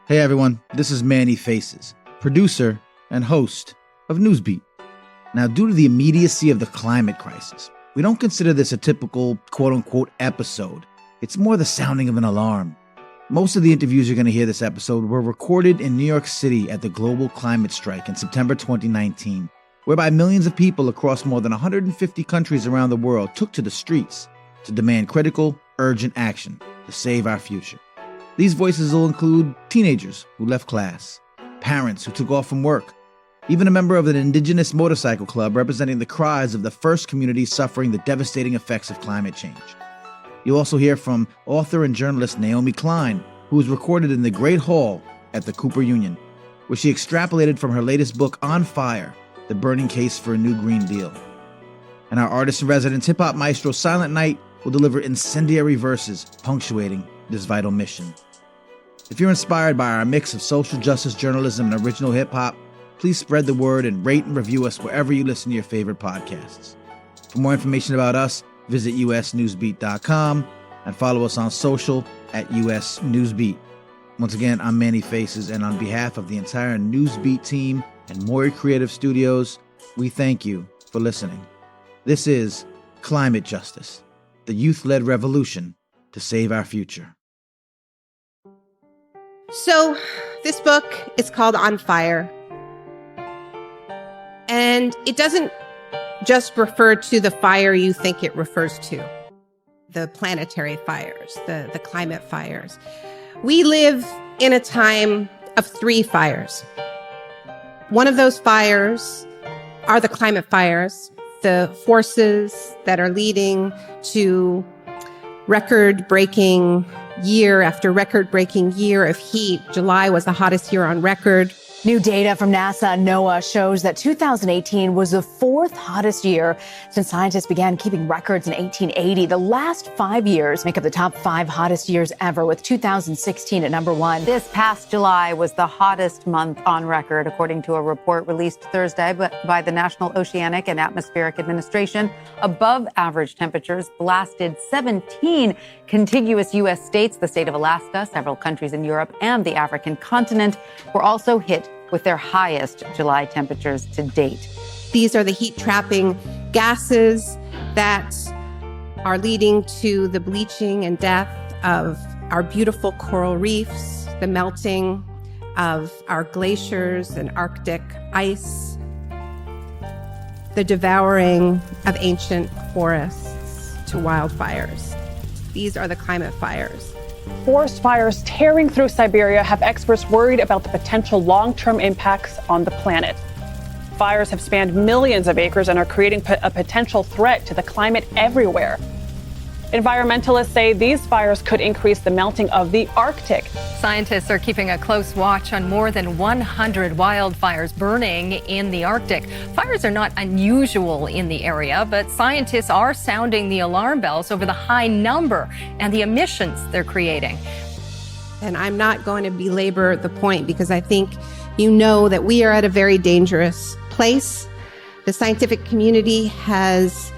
Hey everyone, this is Manny Faces, producer and host of Newsbeat. Now, due to the immediacy of the climate crisis, we don't consider this a typical quote-unquote episode. It's more the sounding of an alarm. Most of the interviews you're going to hear this episode were recorded in New York City at the global climate strike in September 2019, whereby millions of people across more than 150 countries around the world took to the streets to demand critical, urgent action to save our future. These voices will include teenagers who left class, parents who took off from work, even a member of an indigenous motorcycle club representing the cries of the first community suffering the devastating effects of climate change. You'll also hear from author and journalist Naomi Klein, who was recorded in the Great Hall at the Cooper Union, where she extrapolated from her latest book, On Fire, The Burning Case for a New Green Deal. And our artist-in-residence hip-hop maestro Silent Night will deliver incendiary verses punctuating this vital mission. If you're inspired by our mix of social justice journalism and original hip-hop, please spread the word and rate and review us wherever you listen to your favorite podcasts. For more information about us, visit usnewsbeat.com and follow us on social at usnewsbeat. Once again, I'm Manny Faces, and on behalf of the entire Newsbeat team and Mori Creative Studios, we thank you for listening. This is Climate Justice, the youth-led revolution to save our future. So this book is called On Fire. And it doesn't just refer to the fire you think it refers to, the planetary fires, the climate fires. We live in a time of three fires. One of those fires are the climate fires, the forces that are leading to record-breaking year after record-breaking year of heat. July was the hottest year on record. New data from NASA and NOAA shows that 2018 was the fourth hottest year since scientists began keeping records in 1880. The last 5 years make up the top 5 hottest years ever, with 2016 at number 1. This past July was the hottest month on record, according to a report released Thursday by the National Oceanic and Atmospheric Administration. Above average temperatures blasted 17 contiguous U.S. states. The state of Alaska, several countries in Europe, and the African continent were also hit with their highest July temperatures to date. These are the heat-trapping gases that are leading to the bleaching and death of our beautiful coral reefs, the melting of our glaciers and Arctic ice, the devouring of ancient forests to wildfires. These are the climate fires. Forest fires tearing through Siberia have experts worried about the potential long-term impacts on the planet. Fires have spanned millions of acres and are creating a potential threat to the climate everywhere. Environmentalists say these fires could increase the melting of the Arctic. Scientists are keeping a close watch on more than 100 wildfires burning in the Arctic. Fires are not unusual in the area, but scientists are sounding the alarm bells over the high number and the emissions they're creating. And I'm not going to belabor the point because I think you know that we are at a very dangerous place. The scientific community has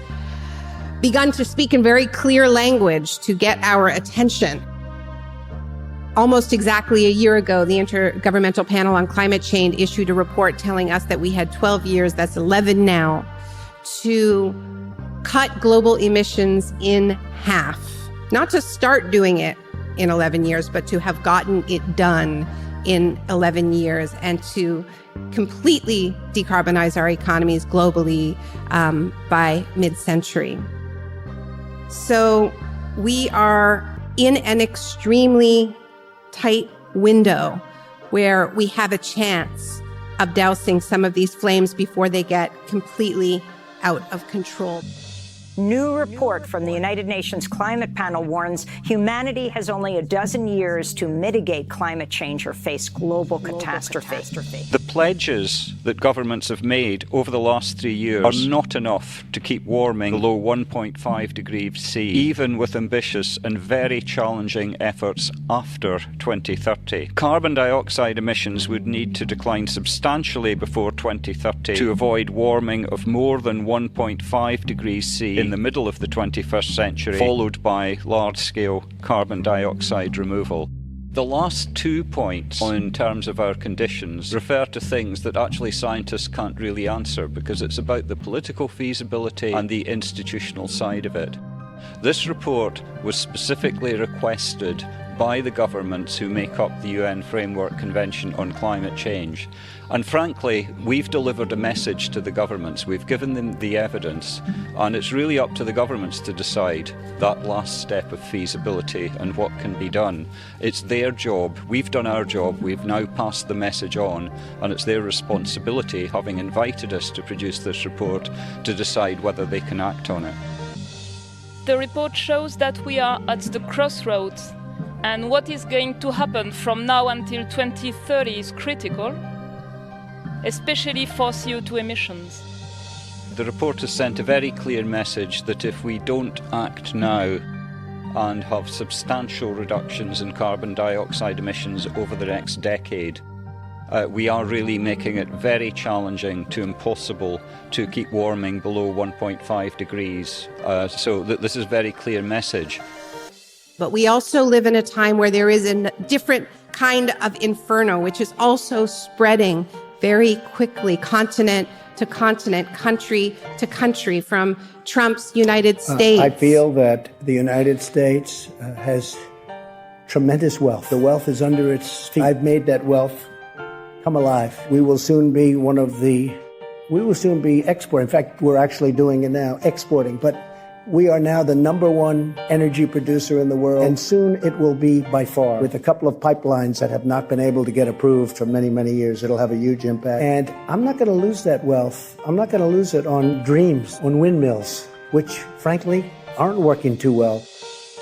begun to speak in very clear language to get our attention. Almost exactly a year ago, the Intergovernmental Panel on Climate Change issued a report telling us that we had 12 years, that's 11 now, to cut global emissions in half. Not to start doing it in 11 years, but to have gotten it done in 11 years and to completely decarbonize our economies globally by mid-century. So we are in an extremely tight window where we have a chance of dousing some of these flames before they get completely out of control. New report from the United Nations Climate Panel warns humanity has only a dozen years to mitigate climate change or face global catastrophe. The pledges that governments have made over the last 3 years are not enough to keep warming below 1.5 degrees C, even with ambitious and very challenging efforts after 2030. Carbon dioxide emissions would need to decline substantially before 2030 to avoid warming of more than 1.5 degrees C in the middle of the 21st century, followed by large-scale carbon dioxide removal. The last 2 points in terms of our conditions refer to things that actually scientists can't really answer because it's about the political feasibility and the institutional side of it. This report was specifically requested by the governments who make up the UN Framework Convention on Climate Change. And frankly, we've delivered a message to the governments. We've given them the evidence, and it's really up to the governments to decide that last step of feasibility and what can be done. It's their job. We've done our job. We've now passed the message on, and it's their responsibility, having invited us to produce this report, to decide whether they can act on it. The report shows that we are at the crossroads, and what is going to happen from now until 2030 is critical, especially for CO2 emissions. The report has sent a very clear message that if we don't act now and have substantial reductions in carbon dioxide emissions over the next decade, we are really making it very challenging to impossible to keep warming below 1.5 degrees. So this is a very clear message. But we also live in a time where there is a different kind of inferno, which is also spreading very quickly, continent to continent, country to country, from Trump's United States. I feel that the United States has tremendous wealth. The wealth is under its feet. I've made that wealth come alive. We will soon be exporting. In fact, we're actually doing it now, exporting. But we are now the #1 energy producer in the world, and soon it will be by far. With a couple of pipelines that have not been able to get approved for many, many years, it'll have a huge impact. And I'm not going to lose that wealth. I'm not going to lose it on dreams, on windmills, which, frankly, aren't working too well.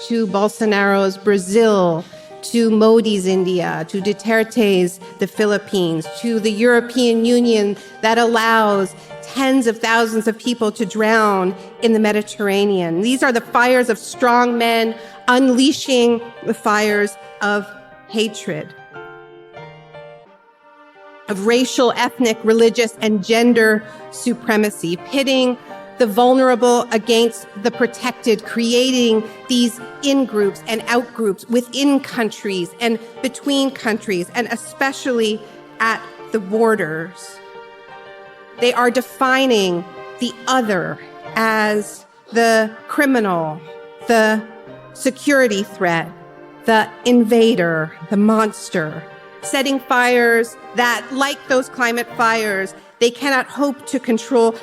To Bolsonaro's Brazil, to Modi's India, to Duterte's the Philippines, to the European Union that allows tens of thousands of people to drown in the Mediterranean. These are the fires of strong men unleashing the fires of hatred, of racial, ethnic, religious, and gender supremacy, pitting the vulnerable against the protected, creating these in-groups and out-groups within countries and between countries, and especially at the borders. They are defining the other as the criminal, the security threat, the invader, the monster, setting fires that, like those climate fires, they cannot hope to control,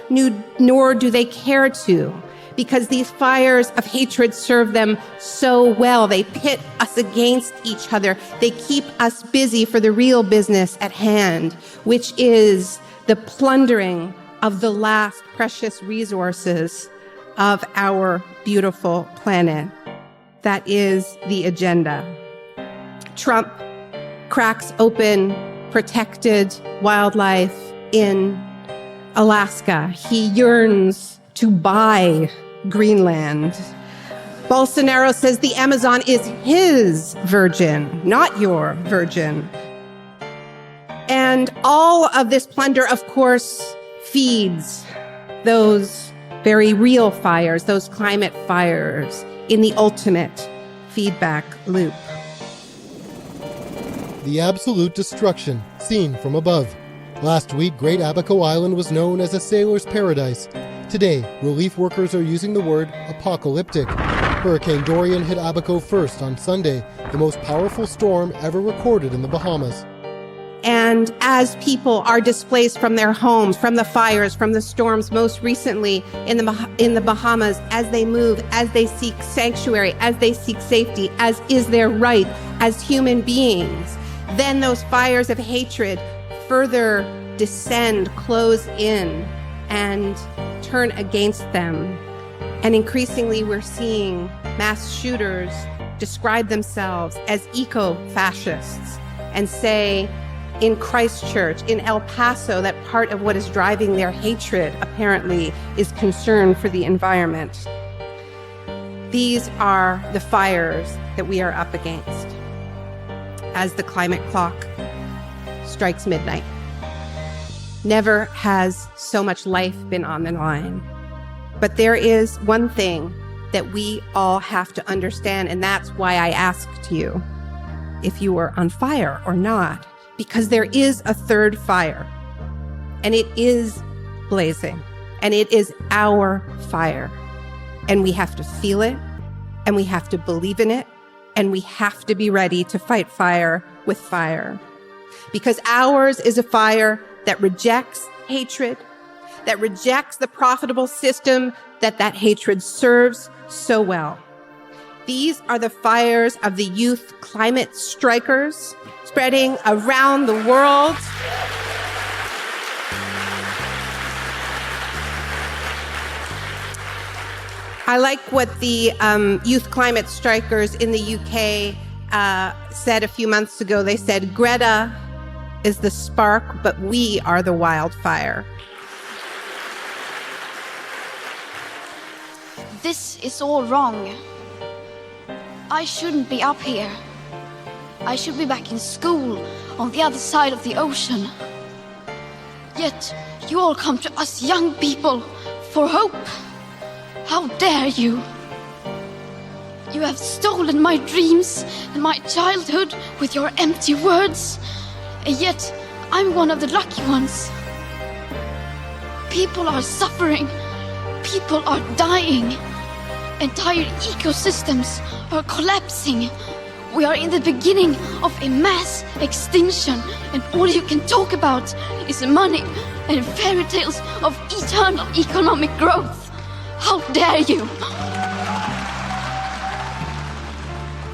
nor do they care to, because these fires of hatred serve them so well. They pit us against each other. They keep us busy for the real business at hand, which is the plundering of the last precious resources of our beautiful planet. That is the agenda. Trump cracks open protected wildlife in Alaska. He yearns to buy Greenland. Bolsonaro says the Amazon is his virgin, not your virgin. And all of this plunder, of course, feeds those very real fires, those climate fires, in the ultimate feedback loop. The absolute destruction seen from above. Last week, Great Abaco Island was known as a sailor's paradise. Today, relief workers are using the word apocalyptic. Hurricane Durian hit Abaco first on Sunday, the most powerful storm ever recorded in the Bahamas. And as people are displaced from their homes, from the fires, from the storms, most recently in the Bahamas, as they move, as they seek sanctuary, as they seek safety, as is their right as human beings, then those fires of hatred further descend, close in, and turn against them. And increasingly, we're seeing mass shooters describe themselves as eco-fascists and say, in Christchurch, in El Paso, that part of what is driving their hatred, apparently, is concern for the environment. These are the fires that we are up against as the climate clock strikes midnight. Never has so much life been on the line. But there is one thing that we all have to understand, and that's why I asked you. if you were on fire or not, because there is a third fire, and it is blazing, and it is our fire. And we have to feel it, and we have to believe in it, and we have to be ready to fight fire with fire. Because ours is a fire that rejects hatred, that rejects the profitable system that hatred serves so well. These are the fires of the youth climate strikers spreading around the world. I like what the youth climate strikers in the UK said a few months ago. They said, Greta is the spark, but we are the wildfire. This is all wrong. I shouldn't be up here. I should be back in school on the other side of the ocean. Yet you all come to us young people for hope. How dare you? You have stolen my dreams and my childhood with your empty words. And yet I'm one of the lucky ones. People are suffering. People are dying. Entire ecosystems are collapsing. We are in the beginning of a mass extinction, and all you can talk about is money and fairy tales of eternal economic growth. How dare you?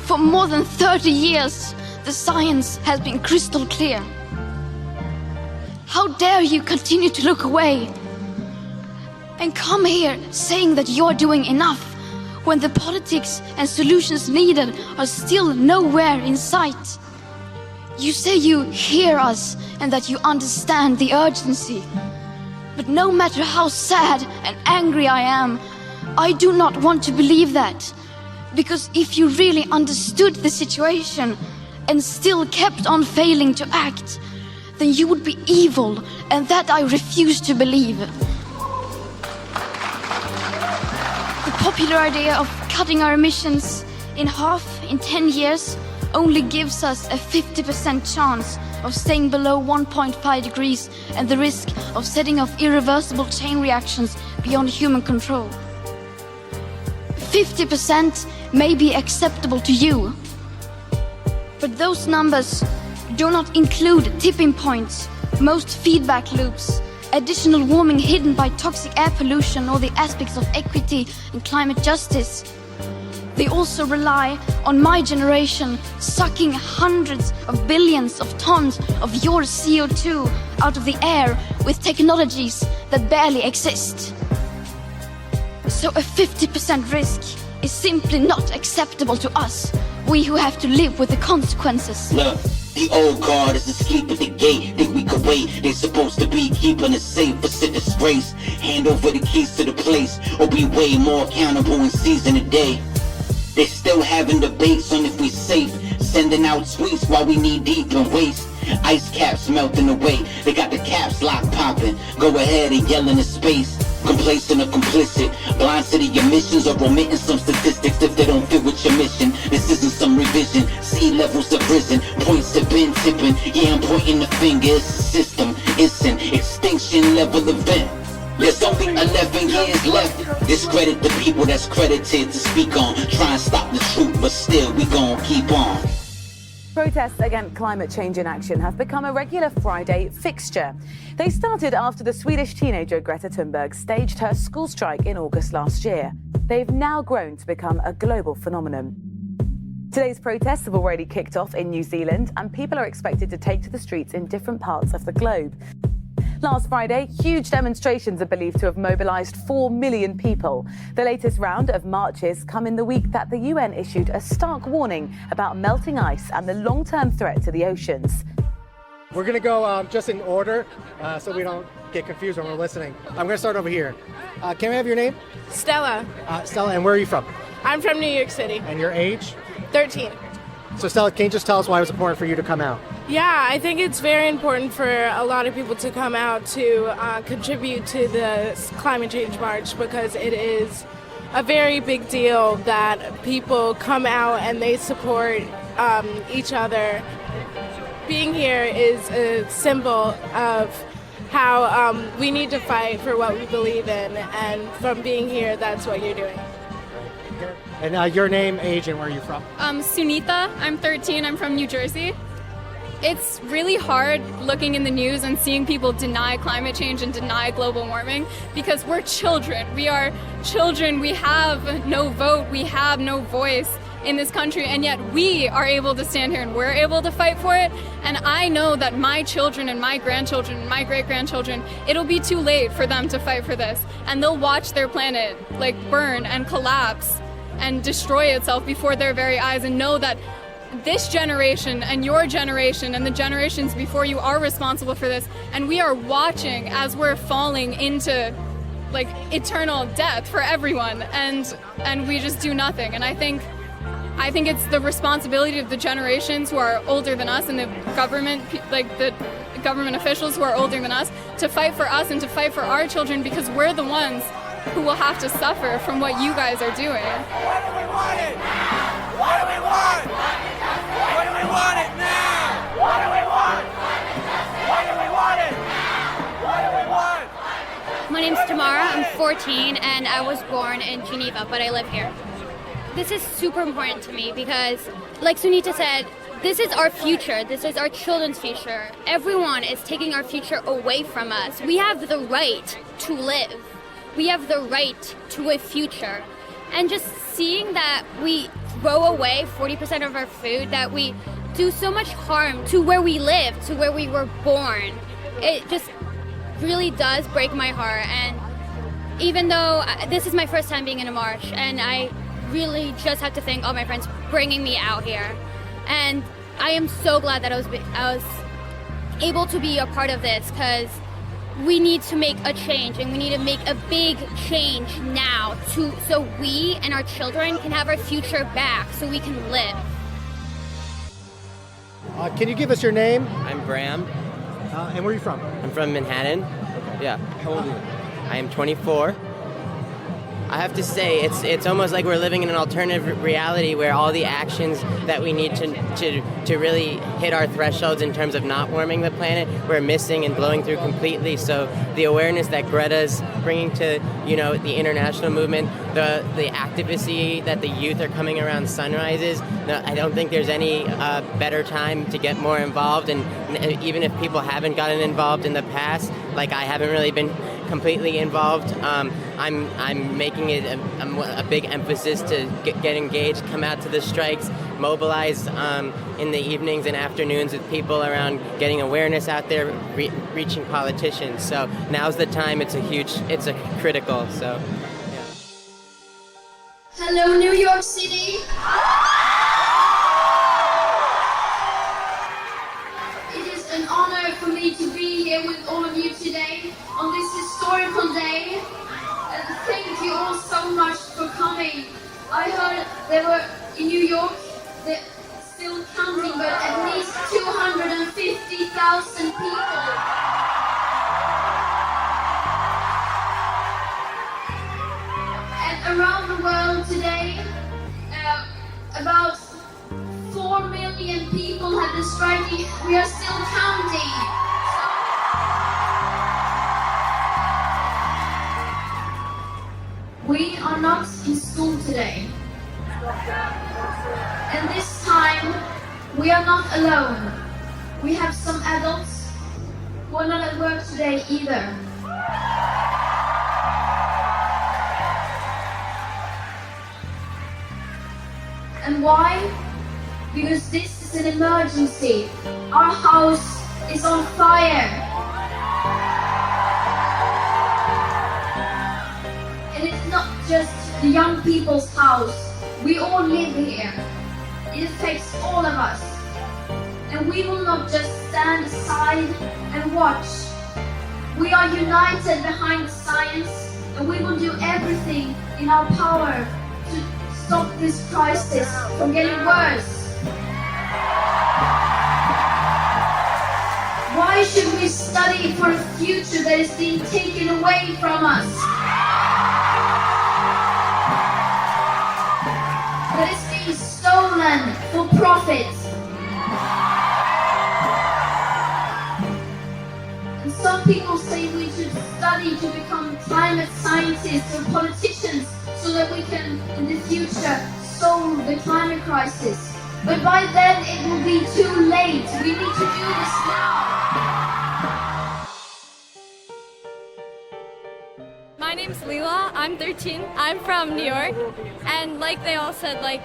For more than 30 years, the science has been crystal clear. How dare you continue to look away and come here saying that you're doing enough when the politics and solutions needed are still nowhere in sight? You say you hear us and that you understand the urgency. But no matter how sad and angry I am, I do not want to believe that. Because if you really understood the situation and still kept on failing to act, then you would be evil, and that I refuse to believe. The popular idea of cutting our emissions in half in 10 years only gives us a 50% chance of staying below 1.5 degrees and the risk of setting off irreversible chain reactions beyond human control. 50% may be acceptable to you, but those numbers do not include tipping points, most feedback loops, additional warming hidden by toxic air pollution, or the aspects of equity and climate justice. They also rely on my generation sucking hundreds of billions of tons of your CO2 out of the air with technologies that barely exist. So a 50% risk is simply not acceptable to us, we who have to live with the consequences. Look, the old guard is asleep at the gate. Think we could wait? They're supposed to be keeping us safe, but it's a disgrace. Hand over the keys to the place, or be way more accountable and season a day. They're still having debates on if we're safe, sending out tweets while we knee deep in waste. Ice caps melting away, they got the caps lock popping. Go ahead and yell into space. Complacent or complicit, blind to the emissions, or omitting some statistics if they don't fit with your mission. This isn't some revision, sea levels have risen, points have been tipping. Yeah, I'm pointing the finger, it's a system, it's an extinction level event. There's only 11 years left. Discredit the people that's credited to speak on. Try and stop the truth, but still we gon' keep on. Protests against climate change in action have become a regular Friday fixture. They started after the Swedish teenager Greta Thunberg staged her school strike in August last year. They've now grown to become a global phenomenon. Today's protests have already kicked off in New Zealand, and people are expected to take to the streets in different parts of the globe. Last Friday, huge demonstrations are believed to have mobilised 4 million people. The latest round of marches come in the week that the UN issued a stark warning about melting ice and the long-term threat to the oceans. We're going to go just in order so we don't get confused when we're listening. I'm going to start over here. Can I have your name? Stella. Stella, and where are you from? I'm from New York City. And your age? 13. So Stella, can you just tell us why it was important for you to come out? Yeah, I think it's very important for a lot of people to come out to contribute to the climate change march, because it is a very big deal that people come out and they support each other. Being here is a symbol of how we need to fight for what we believe in, and from being here, that's what you're doing. And your name, age, and where are you from? Sunita, I'm 13, I'm from New Jersey. It's really hard looking in the news and seeing people deny climate change and deny global warming because we're children. We are children, we have no vote, we have no voice in this country, and yet we are able to stand here and we're able to fight for it. And I know that my children and my grandchildren and my great-grandchildren, it'll be too late for them to fight for this, and they'll watch their planet like burn and collapse and destroy itself before their very eyes, and know that this generation and your generation and the generations before you are responsible for this, and we are watching as we're falling into like eternal death for everyone, and we just do nothing. And I think it's the responsibility of the generations who are older than us and the government, like the government officials who are older than us, to fight for us and to fight for our children, because we're the ones who will have to suffer from what you guys are doing. What do we want it? What do we want? What do we want it now? What do we want? What do we want it? What do we want? My name's Tamara, I'm 14, and I was born in Geneva, but I live here. This is super important to me because, like Sunita said, this is our future. This is our children's future. Everyone is taking our future away from us. We have the right to live. We have the right to a future. And just seeing that we throw away 40% of our food, that we do so much harm to where we live, to where we were born, it just really does break my heart. And even though this is my first time being in a march, and I really just have to thank all my friends for bringing me out here. And I am so glad that I was able to be a part of this, because we need to make a change, and we need to make a big change now so we and our children can have our future back, so we can live. Can you give us your name? I'm Bram. And where are you from? I'm from Manhattan. Okay. Yeah. How old are you? I am 24. I have to say, it's almost like we're living in an alternative reality where all the actions that we need to really hit our thresholds in terms of not warming the planet, we're missing and blowing through completely. So the awareness that Greta's bringing to, the international movement, the activism that the youth are coming around sunrises, I don't think there's any better time to get more involved. And even if people haven't gotten involved in the past, like I haven't really been completely involved, I'm making it a big emphasis to get engaged, come out to the strikes, mobilize in the evenings and afternoons with people around getting awareness out there, reaching politicians. So now's the time. It's a critical. So yeah. Hello, New York City. It is an honor for me to be here with all of you today on this historical day. And thank you all so much for coming. I heard there were in New York, they're still counting, but at least 250,000 people. And around the world today, about 4 million people have been striking. We are still counting. We are not in school today. And this time, we are not alone. We have some adults who are not at work today either. And why? Because this is an emergency. Our house is on fire. And it's not just the young people's house. We all live here. It affects all of us. And we will not just stand aside and watch. We are united behind the science, and we will do everything in our power to stop this crisis from getting worse. Why should we study for a future that is being taken away from us? That is being stolen for profit. Some people say we should study to become climate scientists or politicians so that we can, in the future, solve the climate crisis. But by then it will be too late. We need to do this now. My name's Lila. I'm 13. I'm from New York. And like they all said, like,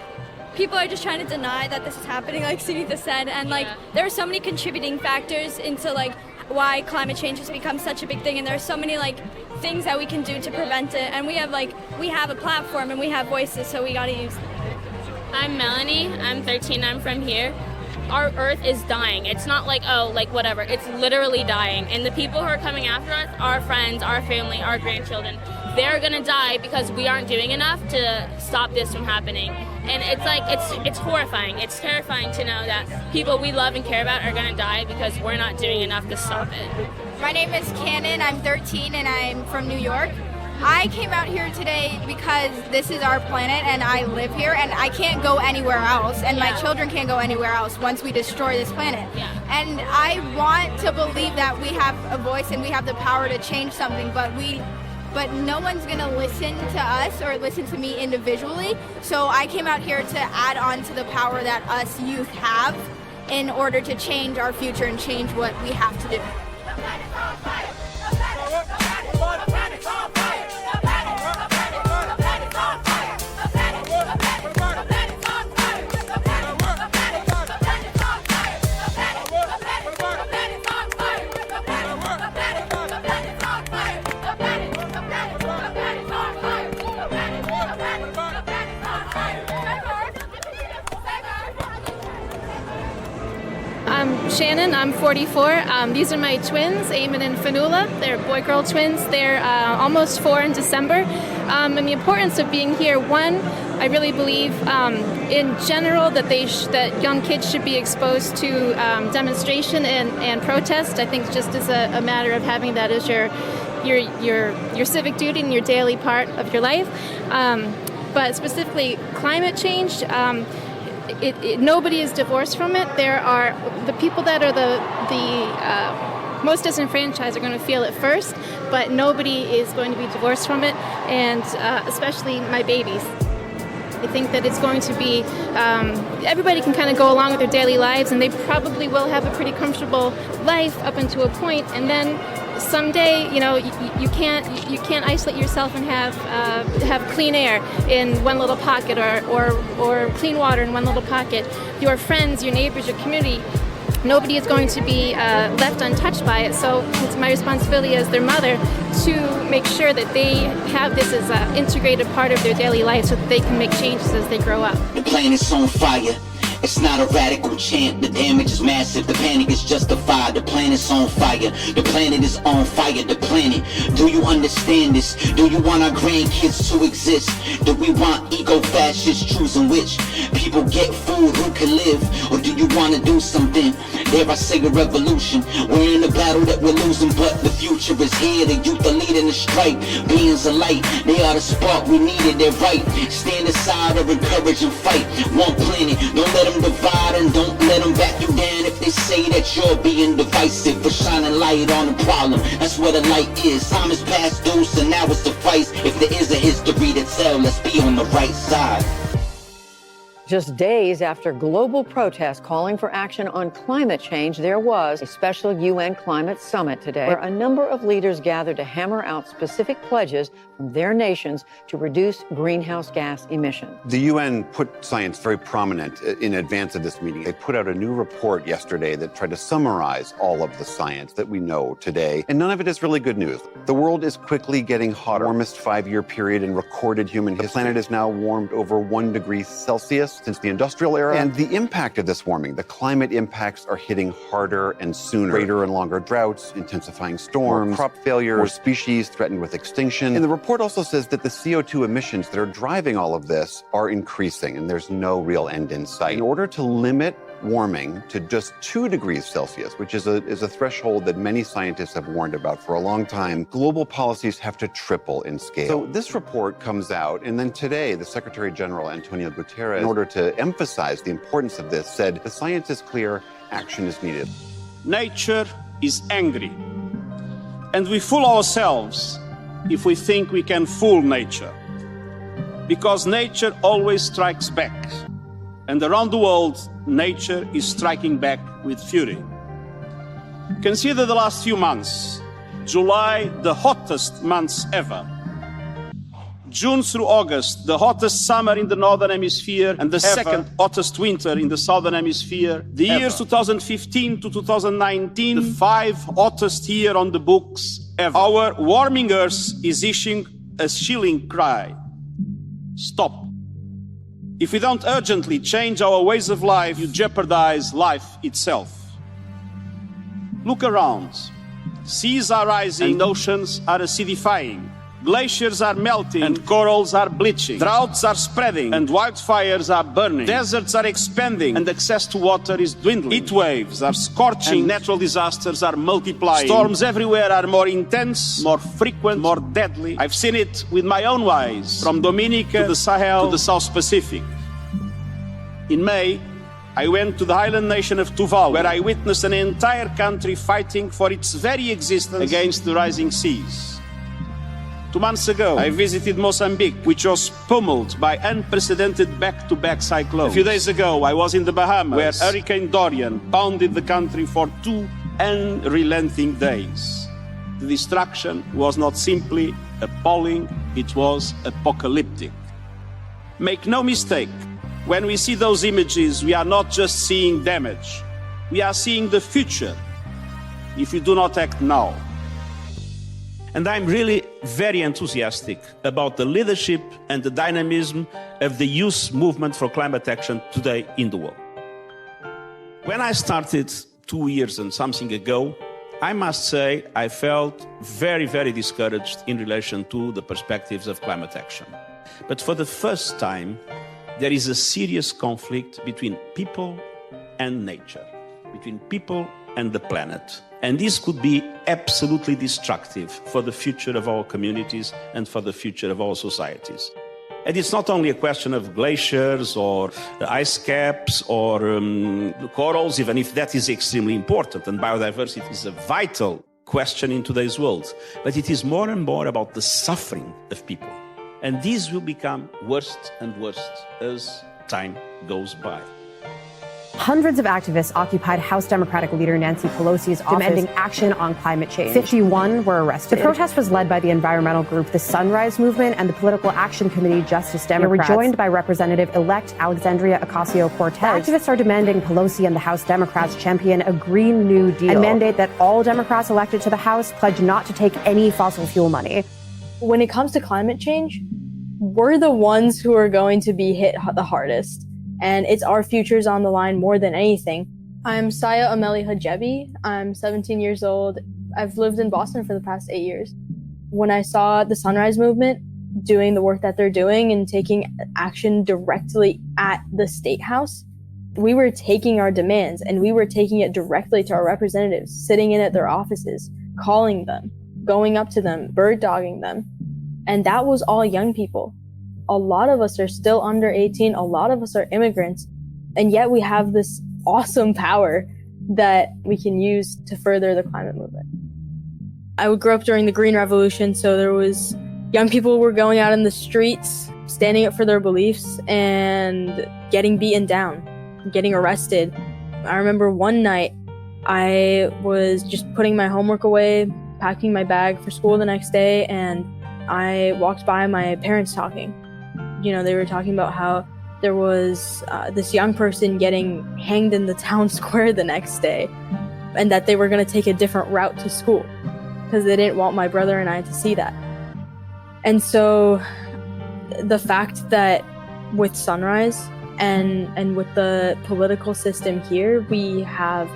people are just trying to deny that this is happening, like Sunita said. And like, there are so many contributing factors into like why climate change has become such a big thing. And there are so many like things that we can do to prevent it. And we have a platform and we have voices, so we gotta use them. I'm Melanie. I'm 13. I'm from here. Our Earth is dying. It's not like, oh, like whatever. It's literally dying. And the people who are coming after us, our friends, our family, our grandchildren, they're gonna die because we aren't doing enough to stop this from happening. And it's like, it's horrifying. It's terrifying to know that people we love and care about are gonna die because we're not doing enough to stop it. My name is Shannon. I'm 13 and I'm from New York. I came out here today because this is our planet and I live here and I can't go anywhere else and my children can't go anywhere else once we destroy this planet. And I want to believe that we have a voice and we have the power to change something, but no one's gonna listen to us or listen to me individually. So I came out here to add on to the power that us youth have in order to change our future and change what we have to do. I'm Shannon, I'm 44. These are my twins, Eamon and Fanula. They're boy-girl twins. They're almost 4 in December. And the importance of being here, one, I really believe in general that young kids should be exposed to demonstration and protest. I think just as a matter of having that as your civic duty and your daily part of your life. But specifically climate change, nobody is divorced from it. There are the people that are the most disenfranchised are going to feel it first, but nobody is going to be divorced from it, and especially my babies. I think that it's going to be, everybody can kind of go along with their daily lives, and they probably will have a pretty comfortable life up until a point, and then someday, you know, you can't isolate yourself and have clean air in one little pocket or clean water in one little pocket. Your friends, your neighbors, your community, nobody is going to be left untouched by it. So it's my responsibility as their mother to make sure that they have this as an integrated part of their daily life so that they can make changes as they grow up. The planet's on fire. It's not a radical chant. The damage is massive. The panic is justified. The planet's on fire. The planet is on fire. The planet. Do you understand this? Do you want our grandkids to exist? Do we want eco-fascists choosing which people get food, who can live? Or do you want to do something? Dare I say a revolution? We're in a battle that we're losing, but the future is here. The youth are leading the strike. Beings of light, they are the spark we needed. They're right. Stand aside or encourage and fight. One planet. Don't let them divide and don't let them back you down if they say that you're being divisive. For shining light on the problem, that's what a light is. Time is past due, so now it's the fight. If there is a history to tell, let's be on the right side. Just days after global protests calling for action on climate change, there was a special UN climate summit today where a number of leaders gathered to hammer out specific pledges from their nations to reduce greenhouse gas emissions. The UN put science very prominent in advance of this meeting. They put out a new report yesterday that tried to summarize all of the science that we know today, and none of it is really good news. The world is quickly getting hotter. Warmest 5-year period in recorded human history. The planet is now warmed over 1 degree Celsius since the industrial era. And the impact of this warming, the climate impacts are hitting harder and sooner. Greater and longer droughts, intensifying storms, crop failure, more species threatened with extinction. And the report also says that the CO2 emissions that are driving all of this are increasing, and there's no real end in sight. In order to limit warming to just 2 degrees Celsius, which is a threshold that many scientists have warned about for a long time, global policies have to triple in scale. So this report comes out, and then today, the Secretary General, António Guterres, in order to emphasize the importance of this, said, the science is clear, action is needed. Nature is angry. And we fool ourselves if we think we can fool nature. Because nature always strikes back. And around the world, nature is striking back with fury. Consider the last few months. July, the hottest months ever. June through August, the hottest summer in the Northern Hemisphere and the second hottest winter in the Southern Hemisphere. The years 2015 to 2019, the 5 hottest year on the books ever. Our warming Earth is issuing a chilling cry. Stop. If we don't urgently change our ways of life, you jeopardize life itself. Look around. Seas are rising and oceans are acidifying. Glaciers are melting and corals are bleaching. Droughts are spreading and wildfires are burning. Deserts are expanding and access to water is dwindling. Heat waves are scorching and natural disasters are multiplying. Storms everywhere are more intense, more frequent, more deadly. I've seen it with my own eyes, from Dominica to the Sahel to the South Pacific. In May, I went to the island nation of Tuvalu, where I witnessed an entire country fighting for its very existence against the rising seas. 2 months ago, I visited Mozambique, which was pummeled by unprecedented back-to-back cyclones. A few days ago, I was in the Bahamas, where Hurricane Durian pounded the country for 2 unrelenting days. The destruction was not simply appalling, it was apocalyptic. Make no mistake, when we see those images, we are not just seeing damage, we are seeing the future, if we do not act now. And I'm really very enthusiastic about the leadership and the dynamism of the youth movement for climate action today in the world. When I started 2 years and something ago, I must say I felt very, very discouraged in relation to the perspectives of climate action. But for the first time, there is a serious conflict between people and nature, between people and the planet. And this could be absolutely destructive for the future of our communities and for the future of our societies. And it's not only a question of glaciers or ice caps or corals, even if that is extremely important, and biodiversity is a vital question in today's world. But it is more and more about the suffering of people. And this will become worse and worse as time goes by. Hundreds of activists occupied House Democratic leader Nancy Pelosi's office, demanding action on climate change. 51 were arrested. The protest was led by the environmental group The Sunrise Movement and the Political Action Committee Justice Democrats. They were joined by Representative-elect Alexandria Ocasio-Cortez. Activists are demanding Pelosi and the House Democrats champion a Green New Deal and mandate that all Democrats elected to the House pledge not to take any fossil fuel money. When it comes to climate change, we're the ones who are going to be hit the hardest. And it's our futures on the line more than anything. I'm Saya Ameli Hajebi. I'm 17 years old. I've lived in Boston for the past 8 years. When I saw the Sunrise Movement doing the work that they're doing and taking action directly at the State House, we were taking our demands and we were taking it directly to our representatives, sitting in at their offices, calling them, going up to them, bird dogging them. And that was all young people. A lot of us are still under 18. A lot of us are immigrants. And yet we have this awesome power that we can use to further the climate movement. I grew up during the Green Revolution, so there was young people who were going out in the streets, standing up for their beliefs and getting beaten down, getting arrested. I remember one night I was just putting my homework away, packing my bag for school the next day, and I walked by my parents talking. You know, they were talking about how there was this young person getting hanged in the town square the next day, and that they were going to take a different route to school because they didn't want my brother and I to see that. And so the fact that with Sunrise and with the political system here, we have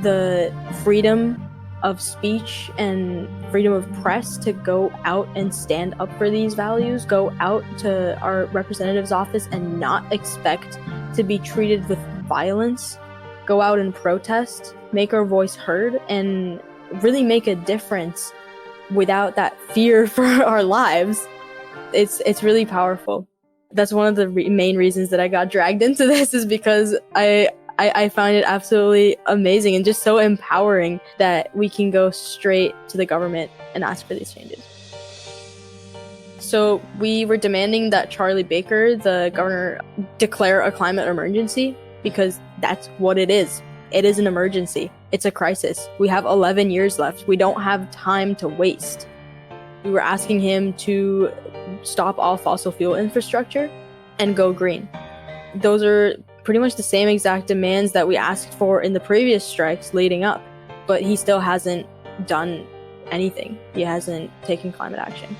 the freedom of speech and freedom of press to go out and stand up for these values, go out to our representative's office and not expect to be treated with violence, go out and protest, make our voice heard, and really make a difference without that fear for our lives. It's really powerful. That's one of the main reasons that I got dragged into this, is because I I find it absolutely amazing and just so empowering that we can go straight to the government and ask for these changes. So we were demanding that Charlie Baker, the governor, declare a climate emergency because that's what it is. It is an emergency. It's a crisis. We have 11 years left. We don't have time to waste. We were asking him to stop all fossil fuel infrastructure and go green. Those are pretty much the same exact demands that we asked for in the previous strikes leading up, but he still hasn't done anything. He hasn't taken climate action.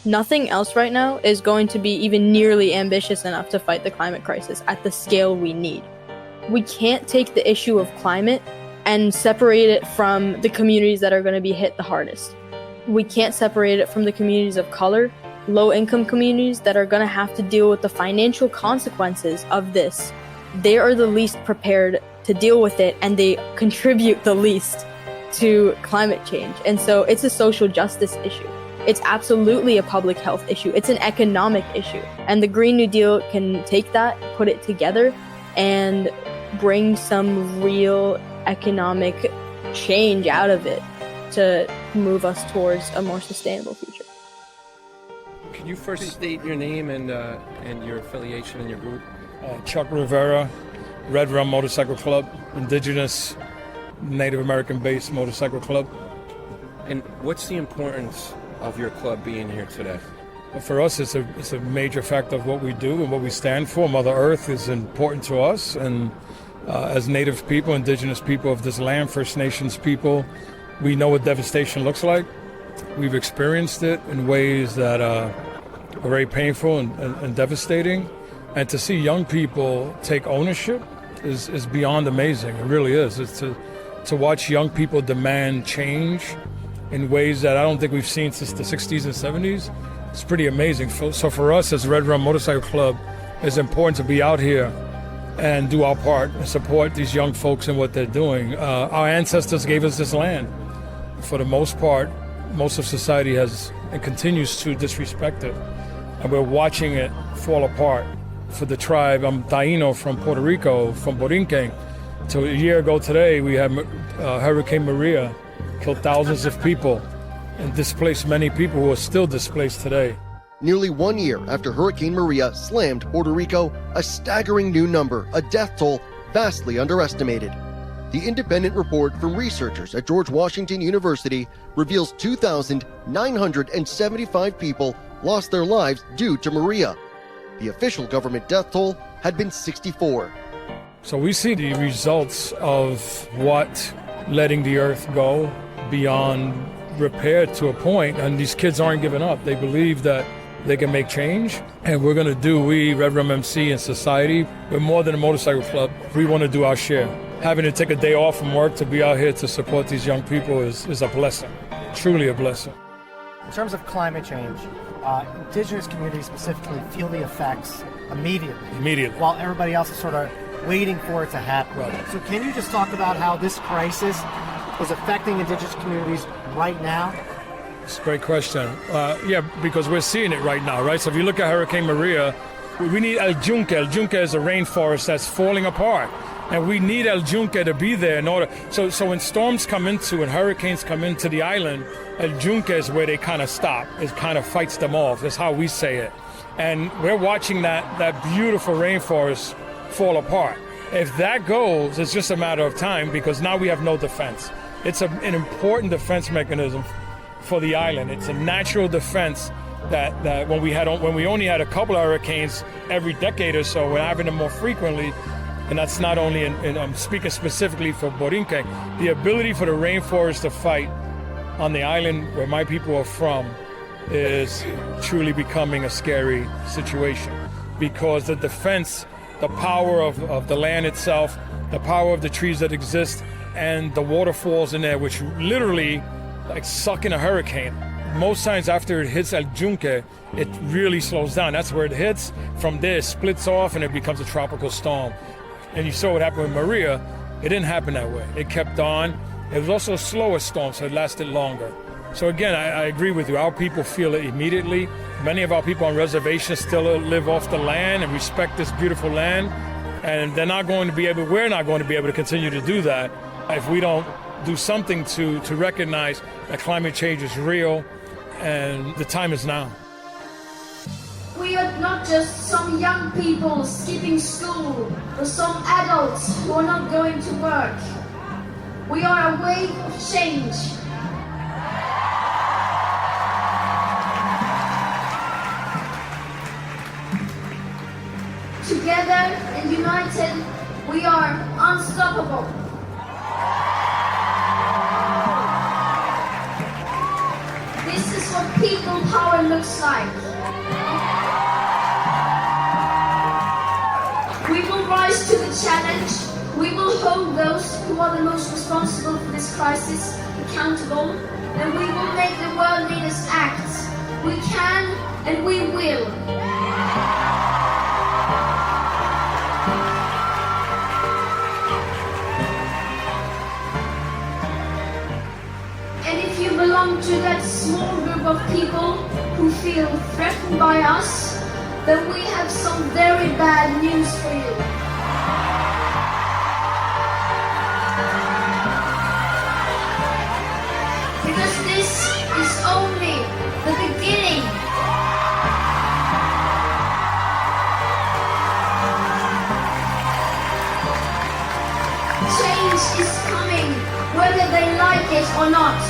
Nothing else right now is going to be even nearly ambitious enough to fight the climate crisis at the scale we need. We can't take the issue of climate and separate it from the communities that are going to be hit the hardest. We can't separate it from the communities of color, low-income communities that are going to have to deal with the financial consequences of this. They are the least prepared to deal with it, and they contribute the least to climate change. And so it's a social justice issue. It's absolutely a public health issue. It's an economic issue. And the Green New Deal can take that, put it together, and bring some real economic change out of it to move us towards a more sustainable future. Can you first state your name and your affiliation and your group? Chuck Rivera, Red Rum Motorcycle Club, indigenous Native American-based motorcycle club. And what's the importance of your club being here today? For us, it's a major factor of what we do and what we stand for. Mother Earth is important to us, and as Native people, indigenous people of this land, First Nations people, we know what devastation looks like. We've experienced it in ways that are very painful and devastating. And to see young people take ownership is beyond amazing. It really is. It's to watch young people demand change in ways that I don't think we've seen since the 60s and 70s. It's pretty amazing. So for us as Red Rum Motorcycle Club, it's important to be out here and do our part and support these young folks in what they're doing. Our ancestors gave us this land. For the most part, most of society has and continues to disrespect it. And we're watching it fall apart. For the tribe, I'm Taino from Puerto Rico, from Borinquen. So a year ago today, we had Hurricane Maria killed thousands of people and displaced many people who are still displaced today. Nearly 1 year after Hurricane Maria slammed Puerto Rico, a staggering new number, a death toll vastly underestimated. The independent report from researchers at George Washington University reveals 2,975 people lost their lives due to Maria. The official government death toll had been 64. So we see the results of what letting the earth go beyond repair to a point, and these kids aren't giving up. They believe that they can make change, and we're going to do, we, Red Rum MC and society, we're more than a motorcycle club. We want to do our share. Having to take a day off from work to be out here to support these young people is a blessing, truly a blessing. In terms of climate change, indigenous communities specifically feel the effects immediately. While everybody else is sort of waiting for it to happen. Right. So can you just talk about how this crisis is affecting indigenous communities right now? It's a great question. Yeah, because we're seeing it right now, right? So if you look at Hurricane Maria, we need El Yunque. El Yunque is a rainforest that's falling apart. And we need El Yunque to be there in order. So when storms come into and hurricanes come into the island, El Yunque is where they kind of stop. It kind of fights them off. That's how we say it. And we're watching that beautiful rainforest fall apart. If that goes, it's just a matter of time because now we have no defense. It's an important defense mechanism for the island. It's a natural defense that when we only had a couple of hurricanes every decade or so, we're having them more frequently. And that's not only I'm speaking specifically for Borinquen, the ability for the rainforest to fight on the island where my people are from is truly becoming a scary situation because the defense, the power of the land itself, the power of the trees that exist, and the waterfalls in there, which literally like suck in a hurricane. Most times after it hits El Yunque, it really slows down. That's where it hits. From there, it splits off and it becomes a tropical storm. And you saw what happened with Maria. It didn't happen that way. It kept on. It was also a slower storm, so it lasted longer. So again, I agree with you. Our people feel it immediately. Many of our people on reservations still live off the land and respect this beautiful land. And we're not going to be able to continue to do that if we don't do something to recognize that climate change is real and the time is now. We are not just some young people skipping school or some adults who are not going to work. We are a wave of change. Together and united, we are unstoppable. This is what people power looks like. We will rise to the challenge. We will hold those who are the most responsible for this crisis accountable, and we will make the world leaders act. We can and we will. And if you belong to that small group of people who feel threatened by us, then we have some very bad news for you. Because this is only the beginning. Change is coming, whether they like it or not.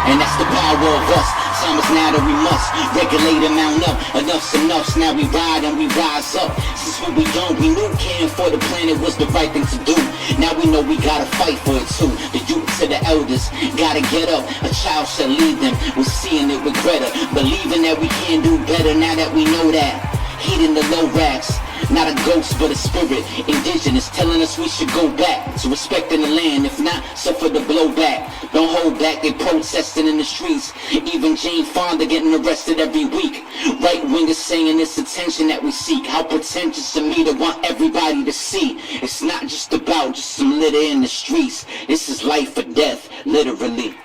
And that's the power of us. Time is now that we must regulate and mount up. Enough's enough, so now we ride and we rise up. Since when we young, we knew caring for the planet was the right thing to do. Now we know we gotta fight for it too. The youth to the elders, gotta get up. A child shall lead them. We're seeing it with Greta, believing that we can do better now that we know that. Heating the low racks, not a ghost but a spirit. Indigenous telling us we should go back to respecting the land. If not, suffer the blowback. Don't hold back, they protesting in the streets. Even Jane Fonda getting arrested every week. Right wingers saying it's attention that we seek. How pretentious of me to want everybody to see. It's not just about just some litter in the streets. This is life or death, literally.